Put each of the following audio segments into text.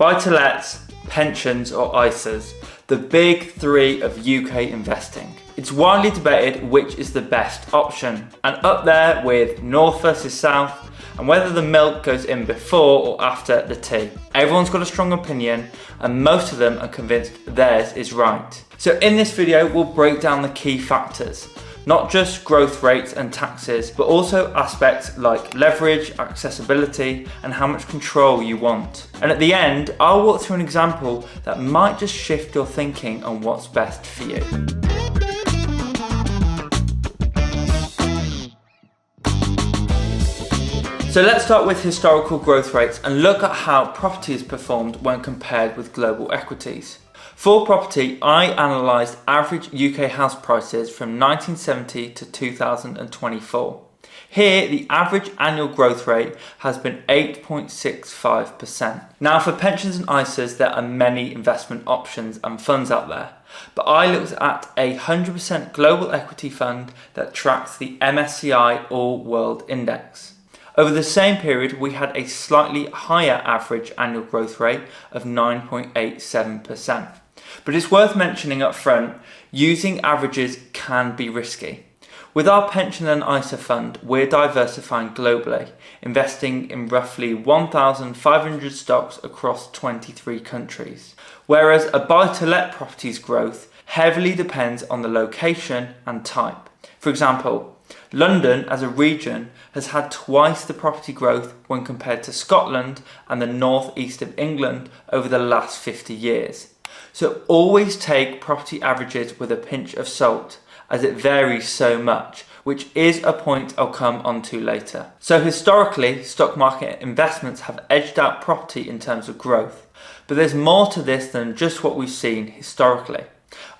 Buy-to-lets, pensions or ISAs, the big three of UK investing. It's widely debated which is the best option, and up there with north versus south and whether the milk goes in before or after the tea. Everyone's got a strong opinion and most of them are convinced theirs is right. So in this video we'll break down the key factors, not just growth rates and taxes, but also aspects like leverage, accessibility, and how much control you want. And at the end, I'll walk through an example that might just shift your thinking on what's best for you. So let's start with historical growth rates and look at how property has performed when compared with global equities. For property, I analysed average UK house prices from 1970 to 2024. Here, the average annual growth rate has been 8.65%. Now for pensions and ISAs, there are many investment options and funds out there, but I looked at a 100% global equity fund that tracks the MSCI All World Index. Over the same period, we had a slightly higher average annual growth rate of 9.87%. But it's worth mentioning up front, using averages can be risky. With our pension and ISA fund, we're diversifying globally, investing in roughly 1,500 stocks across 23 countries. Whereas a buy-to-let property's growth heavily depends on the location and type. For example, London as a region has had twice the property growth when compared to Scotland and the northeast of England over the last 50 years. So always take property averages with a pinch of salt, as it varies so much, which is a point I'll come onto later. So historically, stock market investments have edged out property in terms of growth, but there's more to this than just what we've seen historically.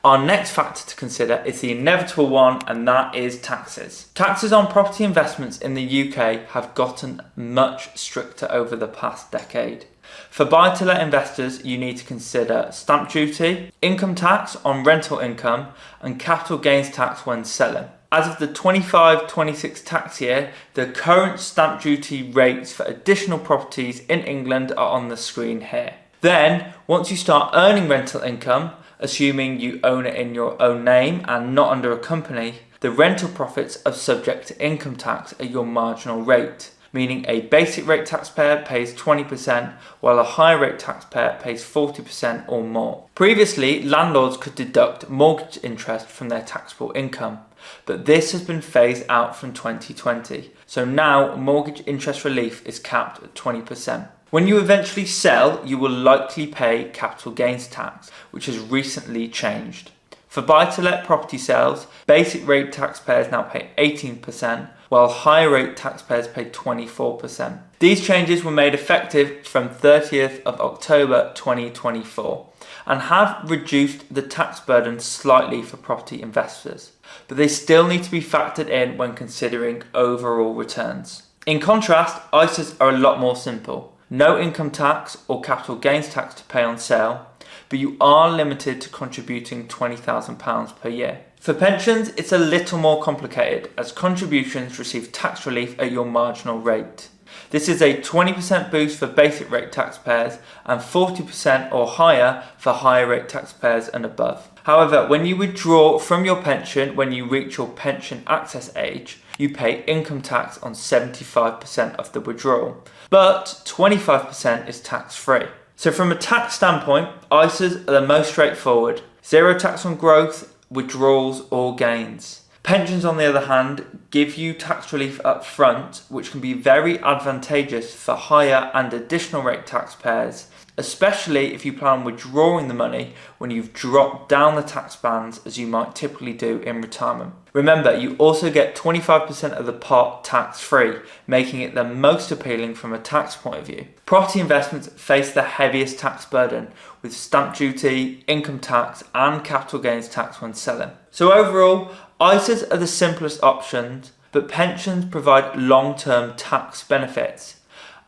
Our next factor to consider is the inevitable one, and that is taxes. Taxes on property investments in the UK have gotten much stricter over the past decade. For buy-to-let investors, you need to consider stamp duty, income tax on rental income, and capital gains tax when selling. As of the 25-26 tax year, the current stamp duty rates for additional properties in England are on the screen here. Then, once you start earning rental income, assuming you own it in your own name and not under a company, the rental profits are subject to income tax at your marginal rate, meaning a basic rate taxpayer pays 20% while a higher rate taxpayer pays 40% or more. Previously, landlords could deduct mortgage interest from their taxable income, but this has been phased out from 2020. So now mortgage interest relief is capped at 20%. When you eventually sell, you will likely pay capital gains tax, which has recently changed. For buy-to-let property sales, basic rate taxpayers now pay 18%, while higher rate taxpayers pay 24%. These changes were made effective from 30th of October 2024 and have reduced the tax burden slightly for property investors, but they still need to be factored in when considering overall returns. In contrast, ISAs are a lot more simple. No income tax or capital gains tax to pay on sale, but you are limited to contributing £20,000 per year. For pensions, it's a little more complicated, as contributions receive tax relief at your marginal rate. This is a 20% boost for basic rate taxpayers and 40% or higher for higher rate taxpayers and above. However, when you withdraw from your pension when you reach your pension access age, you pay income tax on 75% of the withdrawal, but 25% is tax-free. So from a tax standpoint, ISAs are the most straightforward. Zero tax on growth, withdrawals or gains. Pensions, on the other hand, give you tax relief up front, which can be very advantageous for higher and additional rate taxpayers, especially if you plan on withdrawing the money when you've dropped down the tax bands as you might typically do in retirement. Remember, you also get 25% of the pot tax-free, making it the most appealing from a tax point of view. Property investments face the heaviest tax burden, with stamp duty, income tax and capital gains tax when selling. So overall, ISAs are the simplest options, but pensions provide long-term tax benefits.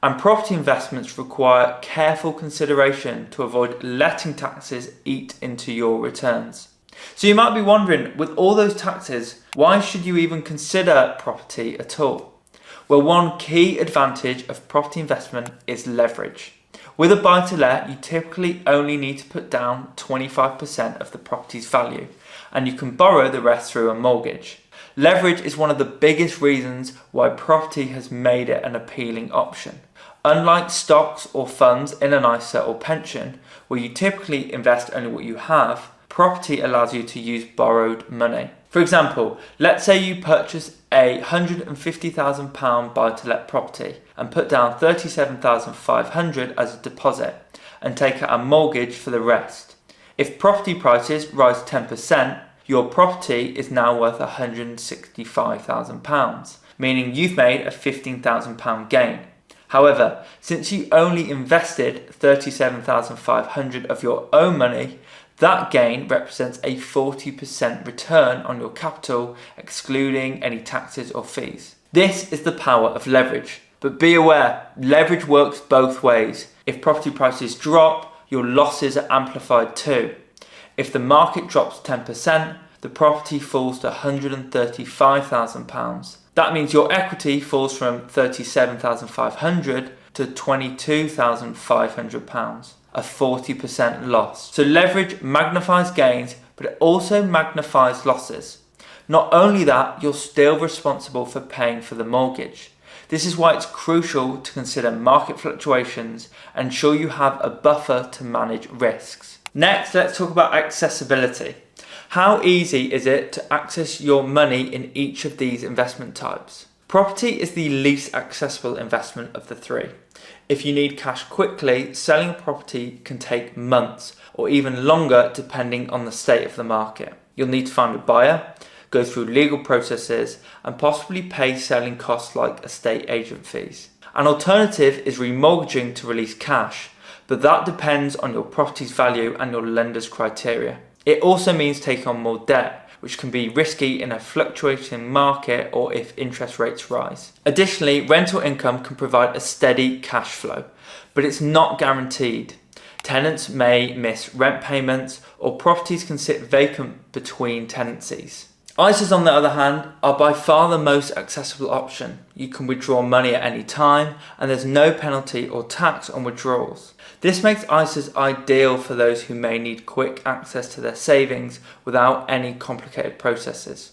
And property investments require careful consideration to avoid letting taxes eat into your returns. So you might be wondering, with all those taxes, why should you even consider property at all? Well, one key advantage of property investment is leverage. With a buy-to-let, you typically only need to put down 25% of the property's value, and you can borrow the rest through a mortgage. Leverage is one of the biggest reasons why property has made it an appealing option. Unlike stocks or funds in an ISA or pension, where you typically invest only what you have, property allows you to use borrowed money. For example, let's say you purchase a £150,000 buy-to-let property and put down £37,500 as a deposit and take out a mortgage for the rest. If property prices rise 10%, your property is now worth £165,000, meaning you've made a £15,000 gain. However, since you only invested £37,500 of your own money, that gain represents a 40% return on your capital, excluding any taxes or fees. This is the power of leverage. But be aware, leverage works both ways. If property prices drop, your losses are amplified too. If the market drops 10%, the property falls to £135,000. That means your equity falls from £37,500 to £22,500, a 40% loss. So leverage magnifies gains, but it also magnifies losses. Not only that, you're still responsible for paying for the mortgage. This is why it's crucial to consider market fluctuations and ensure you have a buffer to manage risks. Next, let's talk about accessibility. How easy is it to access your money in each of these investment types? Property is the least accessible investment of the three. If you need cash quickly, selling a property can take months or even longer depending on the state of the market. You'll need to find a buyer, go through legal processes, and possibly pay selling costs like estate agent fees. An alternative is remortgaging to release cash, but that depends on your property's value and your lender's criteria. It also means taking on more debt, which can be risky in a fluctuating market or if interest rates rise. Additionally, rental income can provide a steady cash flow, but it's not guaranteed. Tenants may miss rent payments or properties can sit vacant between tenancies. ISAs, on the other hand, are by far the most accessible option. You can withdraw money at any time and there's no penalty or tax on withdrawals. This makes ISAs ideal for those who may need quick access to their savings without any complicated processes.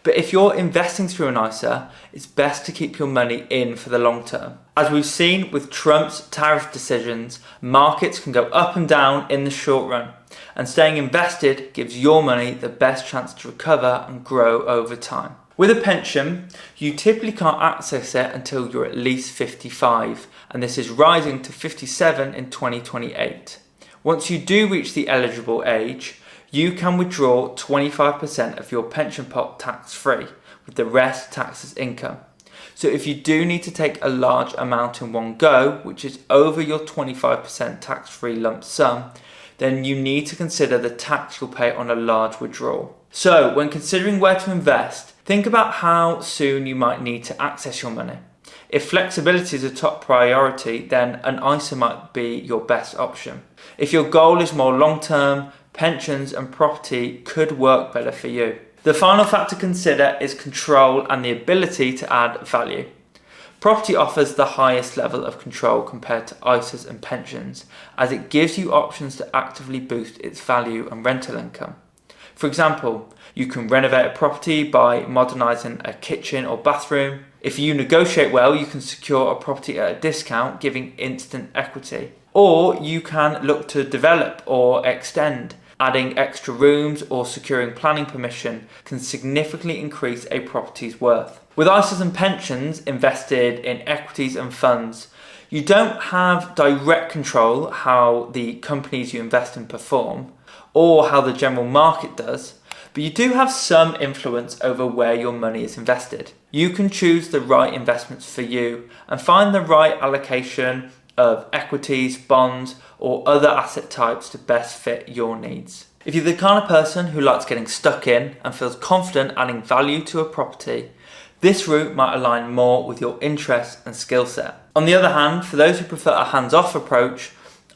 But if you're investing through an ISA, it's best to keep your money in for the long term. As we've seen with Trump's tariff decisions, markets can go up and down in the short run, and staying invested gives your money the best chance to recover and grow over time. With a pension, you typically can't access it until you're at least 55, and this is rising to 57 in 2028. Once you do reach the eligible age, you can withdraw 25% of your pension pot tax-free, with the rest taxed as income. So if you do need to take a large amount in one go, which is over your 25% tax-free lump sum, then you need to consider the tax you'll pay on a large withdrawal. So when considering where to invest, think about how soon you might need to access your money. If flexibility is a top priority, then an ISA might be your best option. If your goal is more long-term, pensions and property could work better for you. The final factor to consider is control and the ability to add value. Property offers the highest level of control compared to ISAs and pensions, as it gives you options to actively boost its value and rental income. For example, you can renovate a property by modernising a kitchen or bathroom. If you negotiate well, you can secure a property at a discount, giving instant equity. Or you can look to develop or extend. Adding extra rooms or securing planning permission can significantly increase a property's worth. With ISAs and pensions invested in equities and funds, you don't have direct control how the companies you invest in perform or how the general market does, but you do have some influence over where your money is invested. You can choose the right investments for you and find the right allocation of equities, bonds, or other asset types to best fit your needs. If you're the kind of person who likes getting stuck in and feels confident adding value to a property, this route might align more with your interests and skill set. On the other hand, for those who prefer a hands-off approach,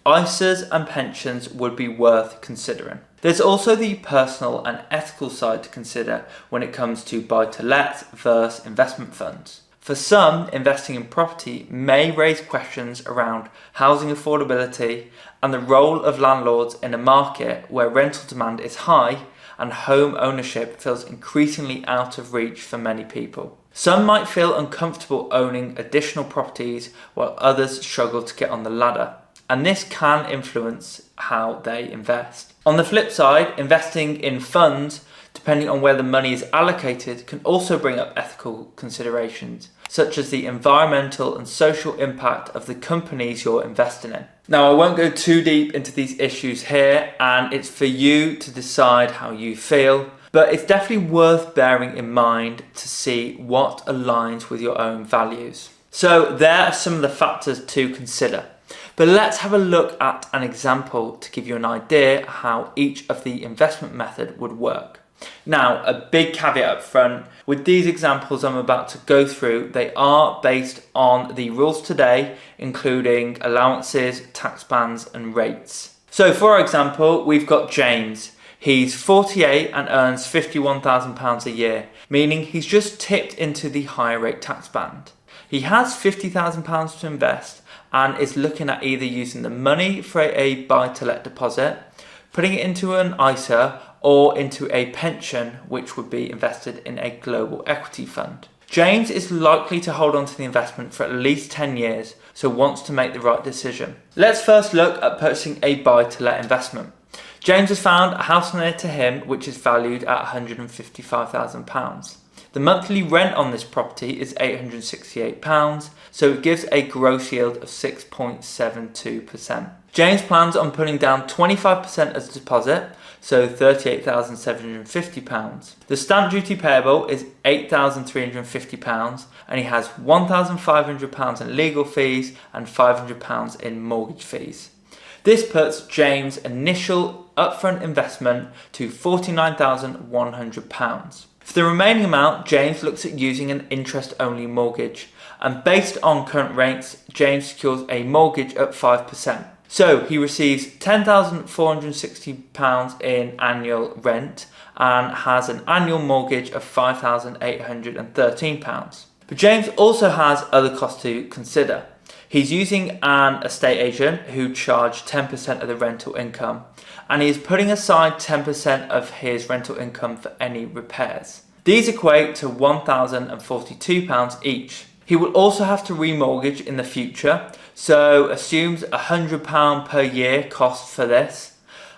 ISAs and pensions would be worth considering. There's also the personal and ethical side to consider when it comes to buy-to-let versus investment funds. For some, investing in property may raise questions around housing affordability and the role of landlords in a market where rental demand is high and home ownership feels increasingly out of reach for many people. Some might feel uncomfortable owning additional properties while others struggle to get on the ladder, and this can influence how they invest. On the flip side, investing in funds, depending on where the money is allocated, can also bring up ethical considerations, such as the environmental and social impact of the companies you're investing in. Now, I won't go too deep into these issues here, and it's for you to decide how you feel, but it's definitely worth bearing in mind to see what aligns with your own values. So there are some of the factors to consider. But let's have a look at an example to give you an idea how each of the investment method would work. Now, a big caveat up front, with these examples I'm about to go through, they are based on the rules today, including allowances, tax bands and rates. So for example, we've got James. He's 48 and earns £51,000 a year, meaning he's just tipped into the higher rate tax band. He has £50,000 to invest and is looking at either using the money for a buy-to-let deposit, putting it into an ISA, or into a pension, which would be invested in a global equity fund. James is likely to hold on to the investment for at least 10 years, so wants to make the right decision. Let's first look at purchasing a buy-to-let investment. James has found a house near to him which is valued at £155,000. The monthly rent on this property is £868, so it gives a gross yield of 6.72%. James plans on putting down 25% as a deposit, so £38,750. The stamp duty payable is £8,350, and he has £1,500 in legal fees and £500 in mortgage fees. This puts James' initial upfront investment to £49,100. For the remaining amount, James looks at using an interest-only mortgage, and based on current rates, James secures a mortgage at 5%. So he receives £10,460 in annual rent and has an annual mortgage of £5,813. But James also has other costs to consider. He's using an estate agent who charge 10% of the rental income, and he is putting aside 10% of his rental income for any repairs. These equate to £1,042 each. He will also have to remortgage in the future, so assumes £100 per year cost for this,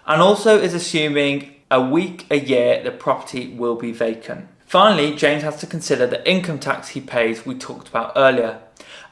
and also is assuming a week a year the property will be vacant. Finally, James has to consider the income tax he pays we talked about earlier,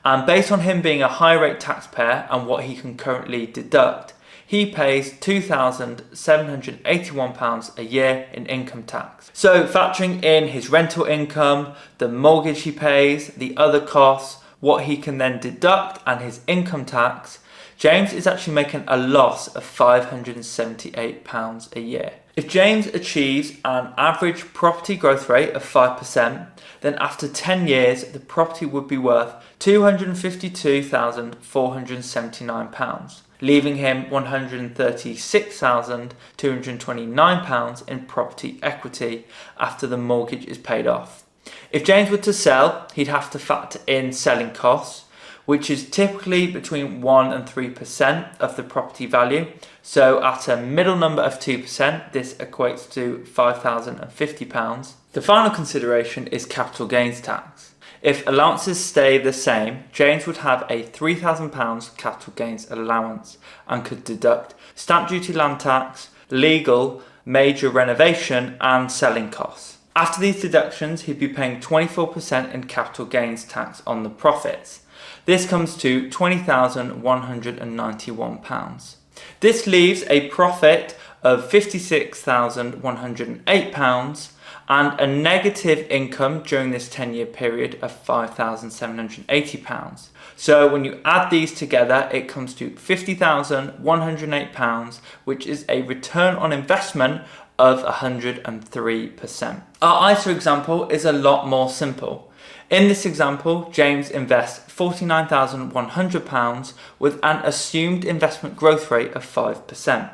and based on him being a high rate taxpayer and what he can currently deduct, he pays £2,781 a year in income tax. So factoring in his rental income, the mortgage he pays, the other costs, what he can then deduct and his income tax, James is actually making a loss of £578 a year. If James achieves an average property growth rate of 5%, then after 10 years the property would be worth £252,479, leaving him £136,229 in property equity after the mortgage is paid off. If James were to sell, he'd have to factor in selling costs, which is typically between 1 and 3% of the property value. So at a middle number of 2%, this equates to £5,050. The final consideration is capital gains tax. If allowances stay the same, James would have a £3,000 capital gains allowance and could deduct stamp duty, land tax, legal, major renovation and selling costs. After these deductions, he'd be paying 24% in capital gains tax on the profits. This comes to £20,191. This leaves a profit of £56,108 and a negative income during this 10-year period of £5,780. So when you add these together, it comes to £50,108, which is a return on investment of 103%. Our ISA example is a lot more simple. In this example, James invests £49,100 with an assumed investment growth rate of 5%.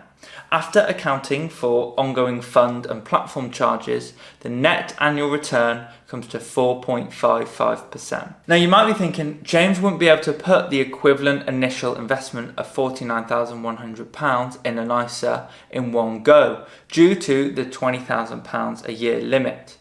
After accounting for ongoing fund and platform charges, the net annual return comes to 4.55%. Now you might be thinking, James wouldn't be able to put the equivalent initial investment of £49,100 in an ISA in one go due to the £20,000 a year limit.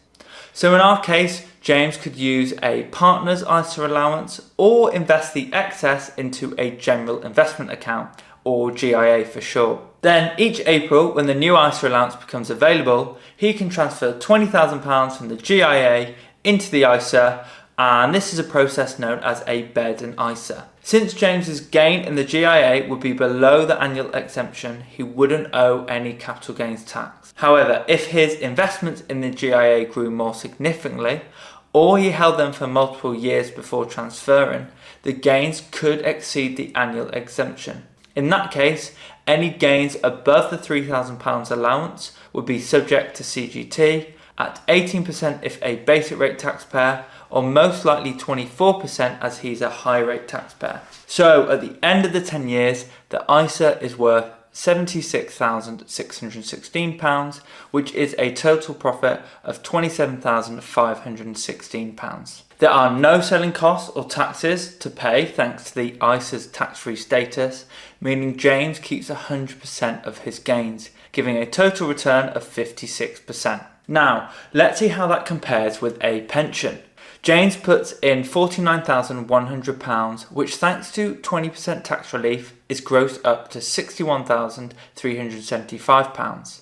So in our case, James could use a partner's ISA allowance or invest the excess into a general investment account, or GIA for short. Then each April, when the new ISA allowance becomes available, he can transfer £20,000 from the GIA into the ISA, and this is a process known as a bed and ISA. Since James's gain in the GIA would be below the annual exemption, he wouldn't owe any capital gains tax. However, if his investments in the GIA grew more significantly, or he held them for multiple years before transferring, the gains could exceed the annual exemption. In that case, any gains above the £3,000 allowance would be subject to CGT at 18% if a basic rate taxpayer, or most likely 24% as he's a high rate taxpayer. So at the end of the 10 years, the ISA is worth £76,616, which is a total profit of £27,516. There are no selling costs or taxes to pay thanks to the ISA's tax-free status, meaning James keeps 100% of his gains, giving a total return of 56%. Now, let's see how that compares with a pension. James puts in £49,100, which thanks to 20% tax relief is grossed up to £61,375.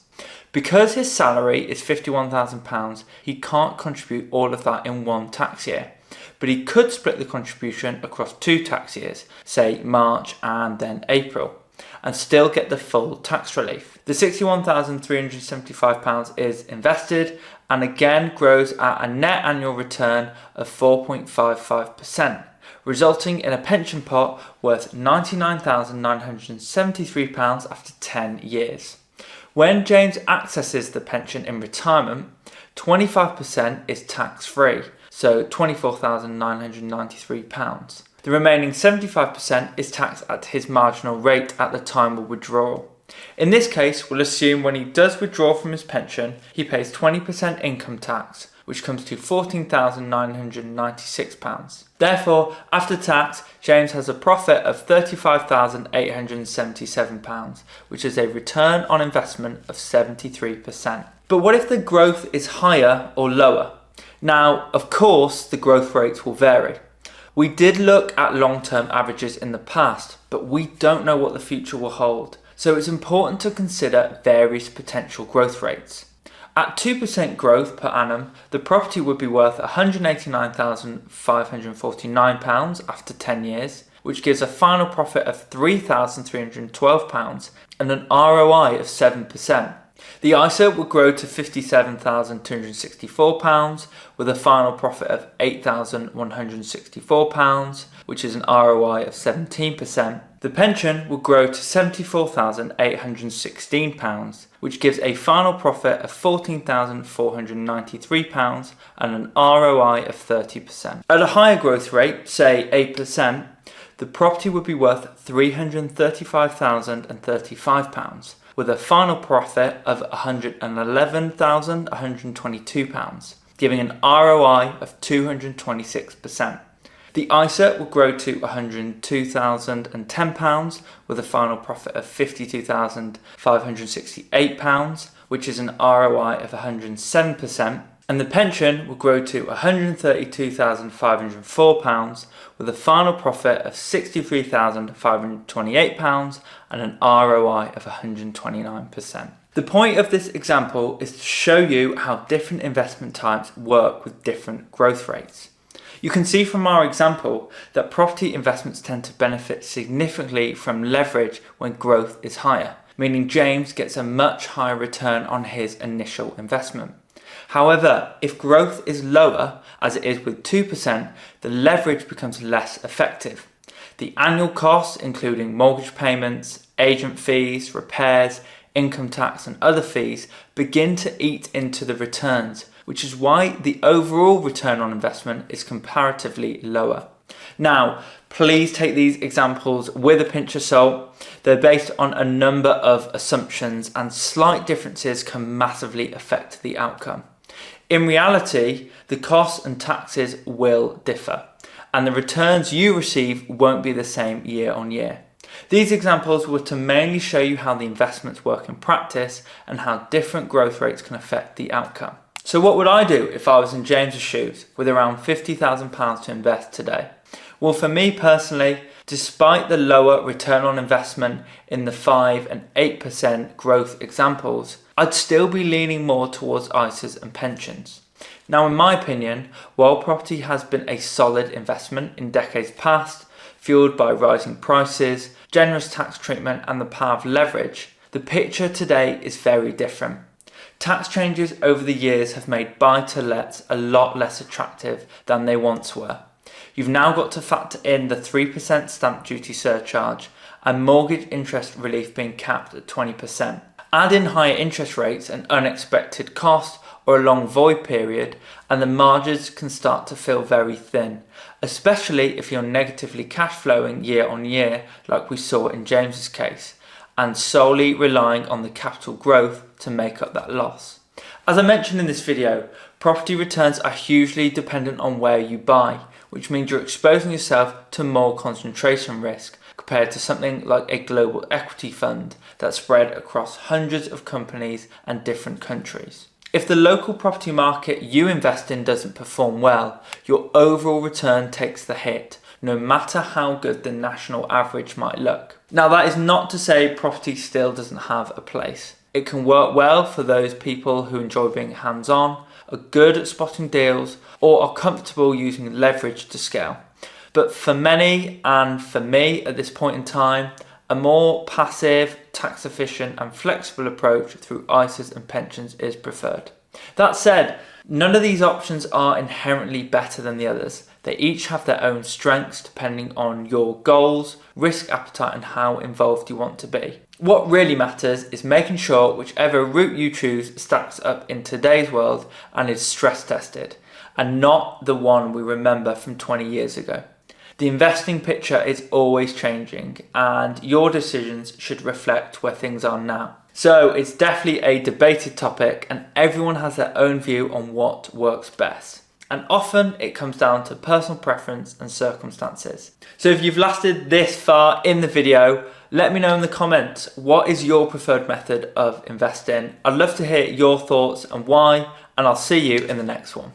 Because his salary is £51,000, he can't contribute all of that in one tax year, but he could split the contribution across 2 tax years, say March and then April, and still get the full tax relief. The £61,375 is invested and again grows at a net annual return of 4.55%, resulting in a pension pot worth £99,973 after 10 years. When James accesses the pension in retirement, 25% is tax-free, so £24,993. The remaining 75% is taxed at his marginal rate at the time of withdrawal. In this case, we'll assume when he does withdraw from his pension, he pays 20% income tax, which comes to £14,996. Therefore, after tax, James has a profit of £35,877, which is a return on investment of 73%. But what if the growth is higher or lower? Now, of course, the growth rates will vary. We did look at long-term averages in the past, but we don't know what the future will hold. So it's important to consider various potential growth rates. At 2% growth per annum, the property would be worth £189,549 after 10 years, which gives a final profit of £3,312 and an ROI of 7%. The ISA would grow to £57,264 with a final profit of £8,164, which is an ROI of 17%. The pension would grow to £74,816, which gives a final profit of £14,493 and an ROI of 30%. At a higher growth rate, say 8%, the property would be worth £335,035, with a final profit of £111,122, giving an ROI of 226%. The ISA will grow to £102,010 with a final profit of £52,568, which is an ROI of 107%, and the pension will grow to £132,504 with a final profit of £63,528 and an ROI of 129%. The point of this example is to show you how different investment types work with different growth rates. You can see from our example that property investments tend to benefit significantly from leverage when growth is higher, meaning James gets a much higher return on his initial investment. However, if growth is lower, as it is with 2%, the leverage becomes less effective. The annual costs, including mortgage payments, agent fees, repairs, income tax and other fees, begin to eat into the returns, which is why the overall return on investment is comparatively lower. Now, Please take these examples with a pinch of salt. They're based on a number of assumptions, and slight differences can massively affect the outcome. In reality, the costs and taxes will differ, and the returns you receive won't be the same year on year. These examples were to mainly show you how the investments work in practice and how different growth rates can affect the outcome. So what would I do if I was in James's shoes with around £50,000 to invest today? Well, for me personally, despite the lower return on investment in the 5 and 8% growth examples, I'd still be leaning more towards ISAs and pensions. Now, in my opinion, while property has been a solid investment in decades past, fueled by rising prices, generous tax treatment and the power of leverage, the picture today is very different. Tax changes over the years have made buy-to-lets a lot less attractive than they once were. You've now got to factor in the 3% stamp duty surcharge and mortgage interest relief being capped at 20%. Add in higher interest rates and unexpected cost or a long void period, and the margins can start to feel very thin, especially if you're negatively cash flowing year on year like we saw in James's case, and solely relying on the capital growth to make up that loss. As I mentioned in this video, property returns are hugely dependent on where you buy, which means you're exposing yourself to more concentration risk compared to something like a global equity fund that's spread across hundreds of companies and different countries. If the local property market you invest in doesn't perform well, your overall return takes the hit, no matter how good the national average might look. Now, that is not to say property still doesn't have a place. It can work well for those people who enjoy being hands-on, are good at spotting deals, or are comfortable using leverage to scale. But for many, and for me at this point in time, a more passive, tax efficient and flexible approach through ISAs and pensions is preferred. That said, none of these options are inherently better than the others. They each have their own strengths depending on your goals, risk appetite and how involved you want to be. What really matters is making sure whichever route you choose stacks up in today's world and is stress tested, and not the one we remember from 20 years ago. The investing picture is always changing, and your decisions should reflect where things are now. So it's definitely a debated topic, and everyone has their own view on what works best. And often it comes down to personal preference and circumstances. So if you've lasted this far in the video, let me know in the comments, what is your preferred method of investing? I'd love to hear your thoughts and why, and I'll see you in the next one.